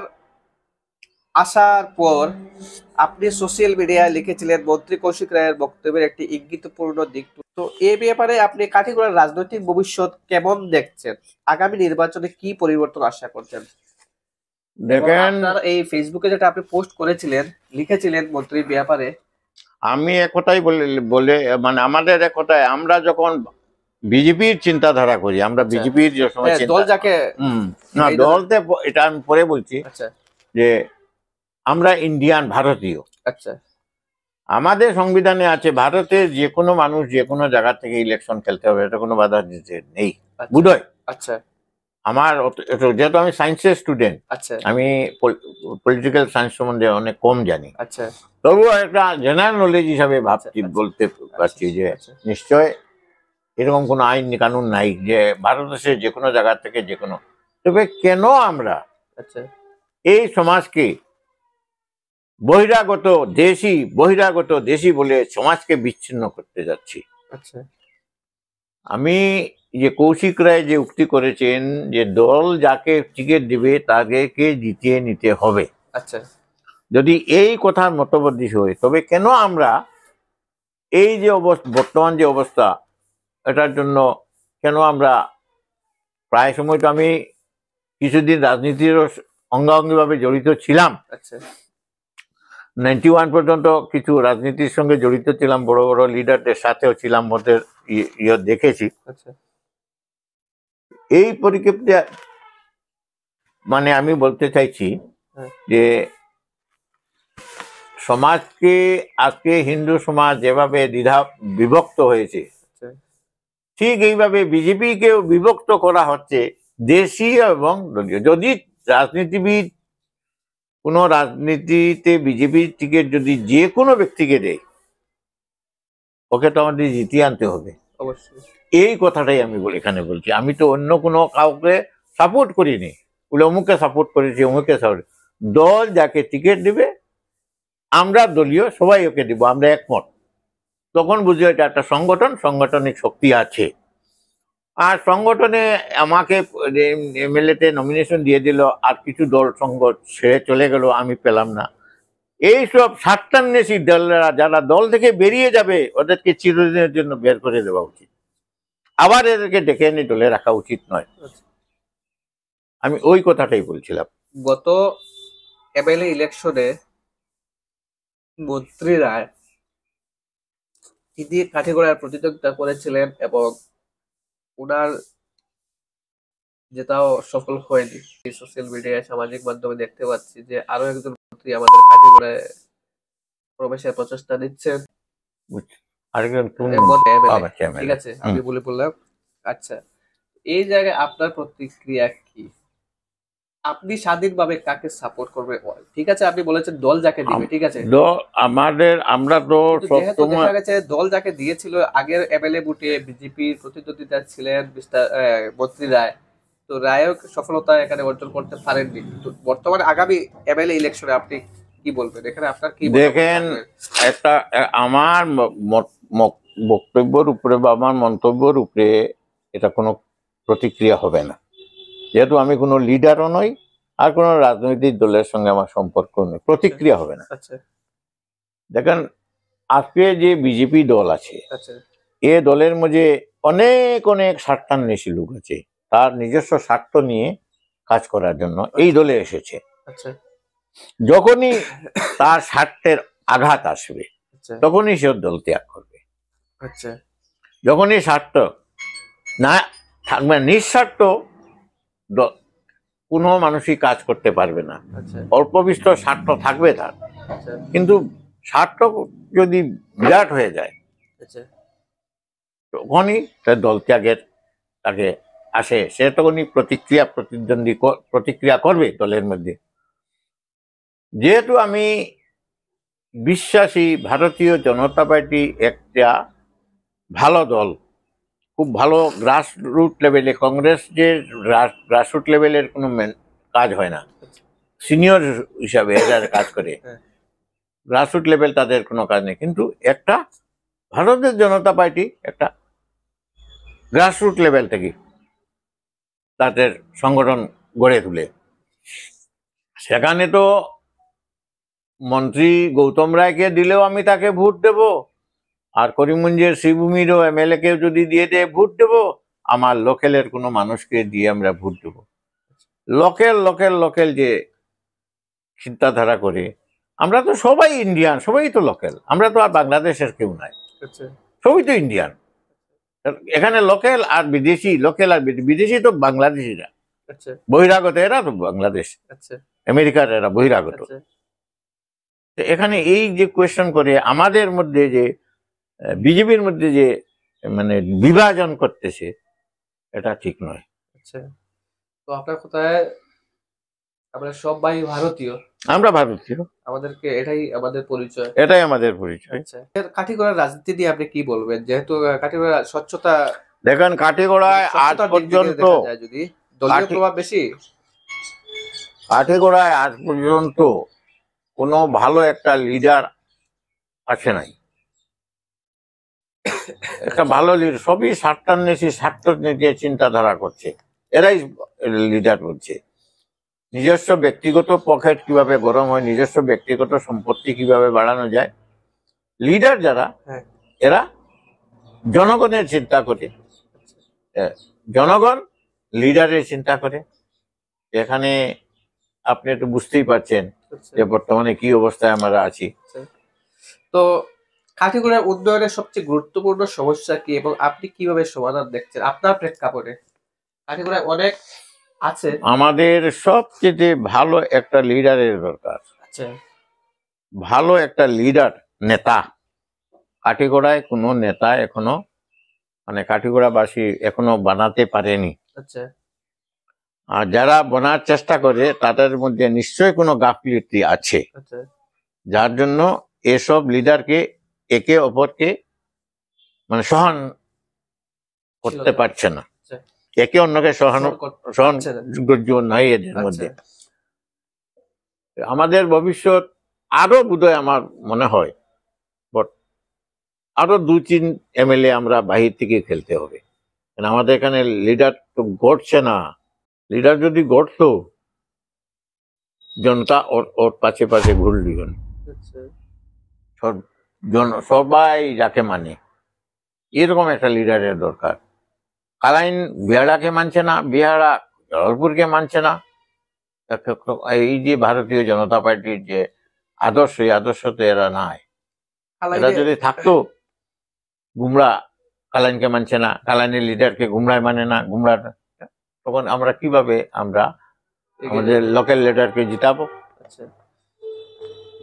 আসার পর আপনি সোশ্যাল মিডিয়ায় লিখেছিলেন মন্ত্রী কৌশিক রায়ের বক্তব্যের একটি ইঙ্গিতপূর্ণ দিক। তো এই ব্যাপারে আপনি কাঠিগোড়ার রাজনৈতিক ভবিষ্যৎ কেমন দেখছেন? আগামী নির্বাচনে কি পরিবর্তন আশা করছেন? এবং দেখেন, আপনার এই ফেসবুকে যেটা আপনি পোস্ট করেছিলেন, লিখেছিলেন মন্ত্রীর ব্যাপারে, আমি একটাই বলে বলে মানে আমাদের একটাই, আমরা যখন বিজেপির চিন্তাধারা করি, আমরা আচ্ছা। বিজেপির যে সময় হ্যাঁ, চিন্তা, দল যাকে না এই ধরনের- দলতে, এটা আমি পরে বলছি, আচ্ছা যে আমরা ইন্ডিয়ান, ভারতীয়। আচ্ছা আমাদের সংবিধানে আছে ভারতের যে কোনো মানুষ যে কোনো জায়গা থেকে ইলেকশন খেলতে হবে, এটা কোনো বাধা দিতে নেই, আচ্ছা বুঝয়। আচ্ছা আমার যেহেতু আমি সায়েন্সের স্টুডেন্ট, আচ্ছা আমি পলিটিক্যাল সায়েন্স সম্বন্ধে অনেক কম জানি, আচ্ছা তবুও একটা জেনারেল নলেজ হিসাবে ভাবছি, আচ্ছা, বলতে পারছি যে আচ্ছা নিশ্চয় এরকম কোনো আইন কানুন নাই যে ভারতবর্ষের যে কোনো জায়গা থেকে যে কোনো। তবে কেন আমরা আচ্ছা এই সমাজকে বহিরাগত দেশি বলে সমাজকে বিচ্ছিন্ন করতে যাচ্ছি? আচ্ছা আমি যে কৌশিক রায় যে উক্তি করেছেন যে দল যাকে টিকিট দিবে তাকে জিতিয়ে নিতে হবে, আচ্ছা যদি এই কথার মতবর্তী হয়, তবে কেন আমরা এই যে বর্তমান যে অবস্থা, এটার জন্য কেন আমরা, প্রায় সময় তো আমি কিছুদিন রাজনীতির অঙ্গাঙ্গিভাবে জড়িত ছিলাম, আচ্ছা 91 পর্যন্ত কিছু রাজনীতির সঙ্গে জড়িত ছিলাম, বড় বড় লিডারদের সাথেও ছিলাম, ওদের দেখেছি। আচ্ছা এই পরিপ্রেক্ষিতে মানে আমি বলতে চাইছি হ্যাঁ। যে সমাজকে আজকে হিন্দু সমাজ যেভাবে বিভক্ত হয়েছে, আচ্ছা ঠিক এইভাবে বিজেপিকেও বিভক্ত করা হচ্ছে, দেশীয় এবং দলীয়। যদি রাজনীতিবিদ কোনো রাজনীতিতে বিজেপির টিকিট যদি যে কোনো ব্যক্তিকে দেয়, ওকে তো আমাদের জিতিয়ে আনতে হবে। অবশ্যই এই কথাটাই আমি এখানে বলছি। আমি তো অন্য কোনো কাউকে সাপোর্ট করিনি, বলে অমুকে সাপোর্ট করেছি, অমুকে সাপোর্ট। দল যাকে টিকিট দিবে, আমরা দলীয় সবাই ওকে দিব, আমরা একমত। তখন বুঝি এটা একটা সাংগঠনিক শক্তি আছে। আর সংগঠনে আমাকে এমএলএতে নমিনেশন দিয়ে দিল, আর কিছু দল সঙ্গ ছেড়ে চলে গেল, আমি পেলাম না। এইসব স্বার্থান্বেষী দলরা যারা দল থেকে বেরিয়ে যাবে, ওদেরকে চিরদিনের জন্য বের করে দেওয়া উচিত, আবার এদেরকে ডেকে এনে দলে রাখা উচিত নয়। আমি ওই কথাটাই বলছিলাম। গত এমএলএ ইলেকশনে মন্ত্রী রায় তিনি কাঠিগোড়ার প্রতিযোগিতা করেছিলেন এবং ওনার যেটাও সফল হয়নি। সোশ্যাল মিডিয়ায়, সামাজিক মাধ্যমে দেখতে পাচ্ছি যে আরো একজন মন্ত্রী আমাদের কাঠিগোড়ায় প্রবেশের প্রচেষ্টা নিচ্ছেন। আরেকজন ঠিক আছে, আমি বলে বললাম। আচ্ছা, এই জায়গায় আপনার প্রতিক্রিয়া কি? আপনি স্বাধীনভাবে কাকে সাপোর্ট করবে? ঠিক আছে, আপনি বলেছেন দল যাকে দিবে, ঠিক আছে। আমরা তো যেহেতু দেখা গেছে দল যাকে দিয়েছিল আগের এমএলএ বুটে বিজেপির প্রতিদ্বন্দ্বিতা ছিলেন মন্ত্রী রায়, তো রায়ও সফলতা এখানে অর্জন করতে পারেননি। তো বর্তমানে আগামী এমএলএ ইলেকশনে আপনি কি কি বলবেন এখানে আপনার কি দেখেন, একটা আমার বক্তব্যের উপরে বা আমার মন্তব্যের উপরে এটা কোনো প্রতিক্রিয়া হবে না, যেহেতু আমি কোনো লিডারও নই আর কোনো রাজনৈতিক দলের সঙ্গে আমার সম্পর্ক নেই, প্রতিক্রিয়া হবে না। আচ্ছা দেখেন, আজকে যে বিজেপি দল আছে, আচ্ছা এ দলের মধ্যে অনেক অনেক স্বার্থান্বেষী লোক আছে, তার নিজস্ব স্বার্থ নিয়ে কাজ করার জন্য এই দলে এসেছে। আচ্ছা যখনই তার স্বার্থের আঘাত আসবে আচ্ছা তখনই সে দল ত্যাগ করবে। আচ্ছা যখনই স্বার্থ না থাকবে, নিঃস্বার্থ কোনো মানুষই কাজ করতে পারবে না। আচ্ছা অল্প বিস্তর স্বার্থ থাকবে তার, আচ্ছা কিন্তু স্বার্থ যদি বিরাট হয়ে যায় আচ্ছা তখনই তার দল ত্যাগের তাকে আসে, সে তখনই প্রতিক্রিয়া করবে দলের মধ্যে। যেহেতু আমি বিশ্বাসী ভারতীয় জনতা পার্টি একটা ভালো দল, খুব ভালো গ্রাসরুট লেভেলে, কংগ্রেস যে গ্রাসরুট লেভেলের কোনো কাজ হয় না, সিনিয়র হিসাবে এরা কাজ করে, গ্রাসরুট লেভেল তাদের কোনো কাজ নেই, কিন্তু একটা ভারতের জনতা পার্টি একটা গ্রাসরুট লেভেল থেকে তাদের সংগঠন গড়ে তুলে। সেখানে তো মন্ত্রী গৌতম রায়কে দিলেও আমি তাকে ভোট দেব, আর করিমগঞ্জের শ্রীভূমিরও এমএলএ কেও যদি দিয়ে দেয় ভোট দেব, আমার লোকেলের কোনো মানুষকে দিয়ে আমরা ভোট দেব। লোকেল লোকেল লোকেল যে চিন্তাধারা করে, আমরা তো সবাই ইন্ডিয়ান, সবাই তো লোকেল, আমরা তো আর বাংলাদেশের কেউ নাই, সবাই তো ইন্ডিয়ান। এখানে লোকেল আর বিদেশি, লোকেল আর বিদেশি তো বাংলাদেশিরা, বহিরাগত এরা তো বাংলাদেশ, আমেরিকার এরা বহিরাগত। এখানে এই যে কোয়েশ্চেন করে আমাদের মধ্যে যে বিজেপির মধ্যে যে মানে বিভাজন করতেছে, এটা ঠিক নয়। আচ্ছা, তো আপনার কোথায় আমরা সবাই ভারতীয়, আমরা ভারতীয়, আমাদেরকে এটাই আমাদের পরিচয়, এটাই আমাদের পরিচয়। আচ্ছা, কাঠিগড়ার রাজনীতি দিয়ে আপনি কি বলবেন? যেহেতু কাঠিগড়ার স্বচ্ছতা, দেখেন কাঠিগড়ায় আজ পর্যন্ত যদি দলীয় প্রভাব বেশি, কাঠিগড়ায় আজ পর্যন্ত কোনো ভালো একটা লিডার আছে নাই, একটা ভালো লিডার, সবই স্বার্থান্বেষী, স্বার্থ নিয়ে চিন্তাধারা করছে, এরাই লিডার করছে। নিজস্ব ব্যক্তিগত পকেট কিভাবে গরম হয়, নিজস্ব ব্যক্তিগত সম্পত্তি কিভাবে বাড়ানো যায়, লিডার যারা এরা জনগণের চিন্তা করে, জনগণ লিডারের চিন্তা করে। এখানে আপনি একটু বুঝতেই পারছেন যে বর্তমানে কি অবস্থায় আমরা আছি। তো কাঠিগড়ার উন্নয়নের সবচেয়ে গুরুত্বপূর্ণ সমস্যা কি এবং আপনি কিভাবে সমাধান দেখছেন আপনার প্রেক্ষাপটে? কাঠিগড়ায় অনেক আছে, আমাদের সবচেয়ে ভালো একটা লিডারের দরকার। আচ্ছা, ভালো একটা লিডার, নেতা। কাঠিগড়ায় কোনো নেতা এখনো মানে কাঠিগড়াবাসী এখনো বানাতে পারেনি। আচ্ছা, আর যারা বানার চেষ্টা করে তাদের মধ্যে নিশ্চয়ই কোনো গাফিলতি আছে, আচ্ছা, যার জন্য এসব লিডারকে একে অপরকে মানে সহন করতে পারছে না, একে অন্যকে সহনযোগ্য নয় এদের মধ্যে। আমাদের ভবিষ্যৎ আরো বোধহয় আমার মনে হয় আরো 2-3 এমএলএ আমরা বাহির থেকে খেলতে হবে, কারণ আমাদের এখানে লিডার তো গড়ছে না। লিডার যদি গড়তো, জনতা ওর পাশে পাশে ঘুরলি, সবাই যাকে মানে, এরকম একটা লিডারের দরকার। কালাইন বিহারাকে মানছে না, বিহারা জলপুরকে মানছে না। এই যে ভারতীয় জনতা পার্টির যে আদর্শ, এই আদর্শ তো এরা নাই। এরা যদি থাকতো, গুমরা কালাইনকে মানছে না, কালাইনের লিডারকে গুমরায় মানে না, গুমরা, তখন আমরা কিভাবে আমরা আমাদের লোকাল লিডারকে জিতাবো?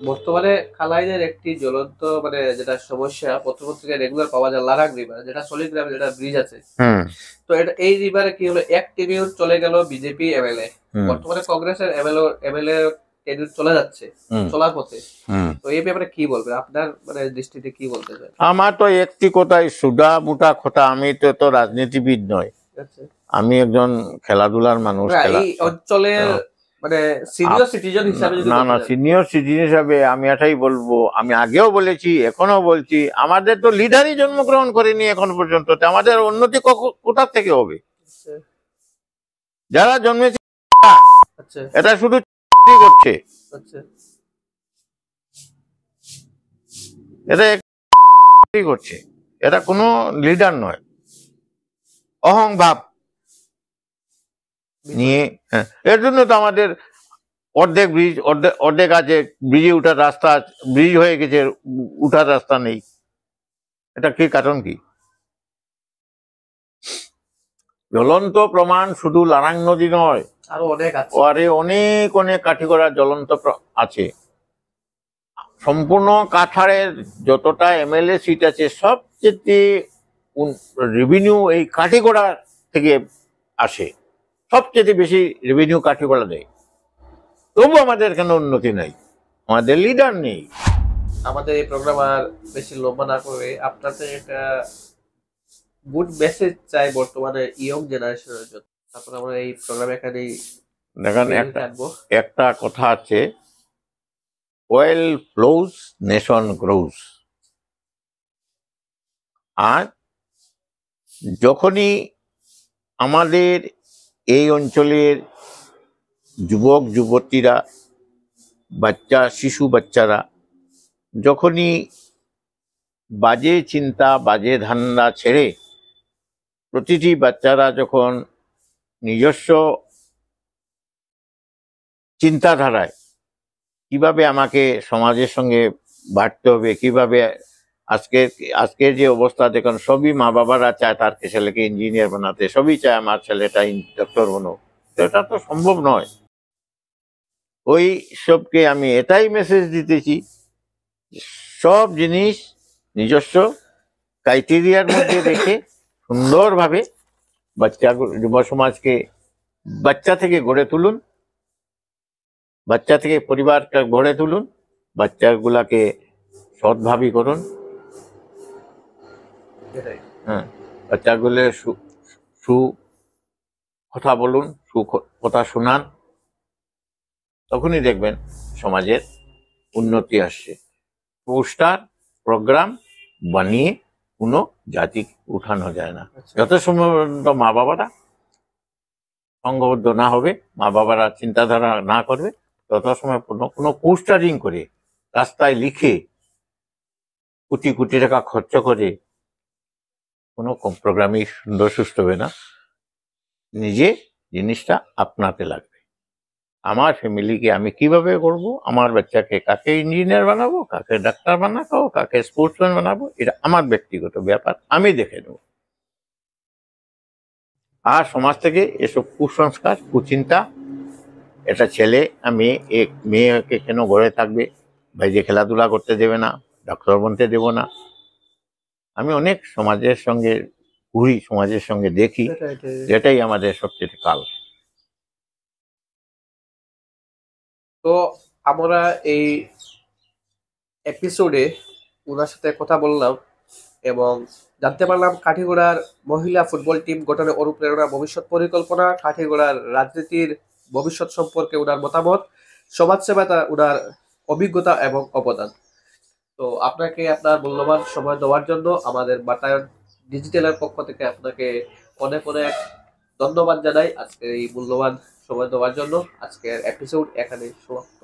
বর্তমানে কালাইনের একটি জ্বলন্ত মানে যেটা সমস্যা, পত্রপত্রিকায় রেগুলার পাওয়া যায়, লারাং রিভার, যেটা সলিগ্রামে যেটা ব্রিজ আছে, তো এটা এই রিভারে কি হলো, এক টেনিউর চলে গেল বিজেপি এমএলএ, বর্তমানে কংগ্রেসের এমএলএ টেনিউর চলে যাচ্ছে, চলার পথে। তো এই ব্যাপারে কি বলবেন, আপনার মানে দৃষ্টিতে কি বলতে চান? আমার তো একটি কথাই, সুদা মোটা কথা, আমি তো রাজনীতিবিদ নয়, আমি একজন খেলাধুলার মানুষ। এই অঞ্চলের মানে সিনিয়র সিটিজেন হিসাবে যদি না বলতে না, যান। সিনিয়র সিটিজেন হিসাবে আমি এটাই বলবো, আমি আগেও বলেছি এখনো বলছি, আমাদের তো লিডারই জন্মগ্রহণ করেনি এখন পর্যন্ত, তো আমাদের উন্নতি কোথা থেকে হবে? আচ্ছা যারা জন্মেছে আচ্ছা এটা শুধু করছে, আচ্ছা এটা করছে, এটা কোনো লিডার নয়, অহংভাব নিয়ে। হ্যাঁ, এর জন্য তো আমাদের অর্ধেক ব্রিজ, অর্ধেক আছে ব্রিজে উঠার রাস্তা, ব্রিজ হয়ে গেছে, উঠার রাস্তা নেই। এটা কি কারণ? কি জ্বলন্ত প্রমাণ শুধু লারাং নদী নয়, আরো অনেক আছে। আরে অনেক অনেক কাঠিগড়া জ্বলন্ত আছে। সম্পূর্ণ কাছাড়ের যতটা এমএলএ সিট আছে সবচেয়ে রেভিনিউ এই কাঠিগড়া থেকে আসে, সবচেয়ে বেশি রেভিনিউ কাঠিগড়া দেয়। তবু আমাদের এখানে উন্নতি নাই, আমাদের লিডার নেই। আমাদের এই প্রোগ্রাম আর বেশি লম্বা না করে আপনাদের একটা গুড মেসেজ চাই বর্তমানে ইয়ং জেনারেশনের জন্য। তারপর আমরা এই প্রোগ্রাম এখানেই দেখেন, রাখবো। একটা কথা আছে, ওয়েল ফ্লোজ নেশন গ্রোজ। আর যখনই আমাদের এই অঞ্চলের যুবক যুবতীরা, শিশু বাচ্চারা যখনই বাজে চিন্তা, বাজে ধান্দা ছেড়ে প্রতিটি বাচ্চারা যখন নিজস্ব চিন্তাধারায় কিভাবে আমাকে সমাজের সঙ্গে বাড়তে হবে, কিভাবে আজকের যে অবস্থা দেখুন, সবই মা বাবারা চায় তার ছেলেকে ইঞ্জিনিয়ার বানাতে, সবই চায় আমার ছেলেটা ডক্টর বানো, তো এটা তো সম্ভব নয়। ওই সবকে আমি এটাই মেসেজ দিতেছি, সব জিনিস নিজস্ব ক্রাইটেরিয়ার মধ্যে রেখে সুন্দরভাবে যুব সমাজকে বাচ্চা থেকে গড়ে তুলুন, বাচ্চা থেকে পরিবারকে গড়ে তুলুন, বাচ্চাগুলাকে সৎভাবী করুন। হ্যাঁ, বাচ্চাগুলো সু কথা বলুন, কথা শোনান, তখনই দেখবেন সমাজের উন্নতি আসছে। পোস্টার প্রোগ্রাম বানিয়ে কোনো জাতি উঠানো যায় না। যত সময় পর্যন্ত মা বাবারা সংঘবদ্ধ না হবে, মা বাবারা চিন্তাধারা না করবে, তত সময় কোনো পোস্টারিং করে রাস্তায় লিখে কোটি কোটি টাকা খরচ করে কোনো প্রোগ্রামই সুন্দর সুস্থ হবে না। নিজে জিনিসটা আপনাতে লাগবে। আমার ফ্যামিলিকে আমি কিভাবে করব, আমার বাচ্চাকে কাকে ইঞ্জিনিয়ার বানাবো, কাকে ডাক্তার বানাবো, কাকে স্পোর্টসম্যান বানাবো, এটা আমার ব্যক্তিগত ব্যাপার, আমি দেখে নেব। আর সমাজ থেকে এসব কুসংস্কার, কুচিন্তা, এটা ছেলে মেয়েকে কেন ঘরে থাকবে, বাইরে খেলাধুলা করতে দেবে না, ডাক্তার বনতে দেব না। আমি অনেক সমাজের সঙ্গে ঘুরি, সমাজের সঙ্গে দেখি, যেটাই আমাদের সবচেয়ে কাল। তো আমরা এই এপিসোডে ওনার সাথে কথা বললাম এবং জানতে পারলাম কাঠিগড়ার মহিলা ফুটবল টিম গঠনের অনুপ্রেরণা, ভবিষ্যৎ পরিকল্পনা, কাঠিগড়ার রাজনীতির ভবিষ্যৎ সম্পর্কে ওনার মতামত, সমাজসেবাটা ওনার অভিজ্ঞতা এবং অবদান। তো আপনাকে আপনার মূল্যবান সময় দেওয়ার জন্য আমাদের বাতায়ন ডিজিটালের পক্ষ থেকে আপনাকে অনেক অনেক ধন্যবাদ জানাই আজকের এই মূল্যবান সময় দেওয়ার জন্য। আজকের এপিসোড এখানে সমাপ্ত।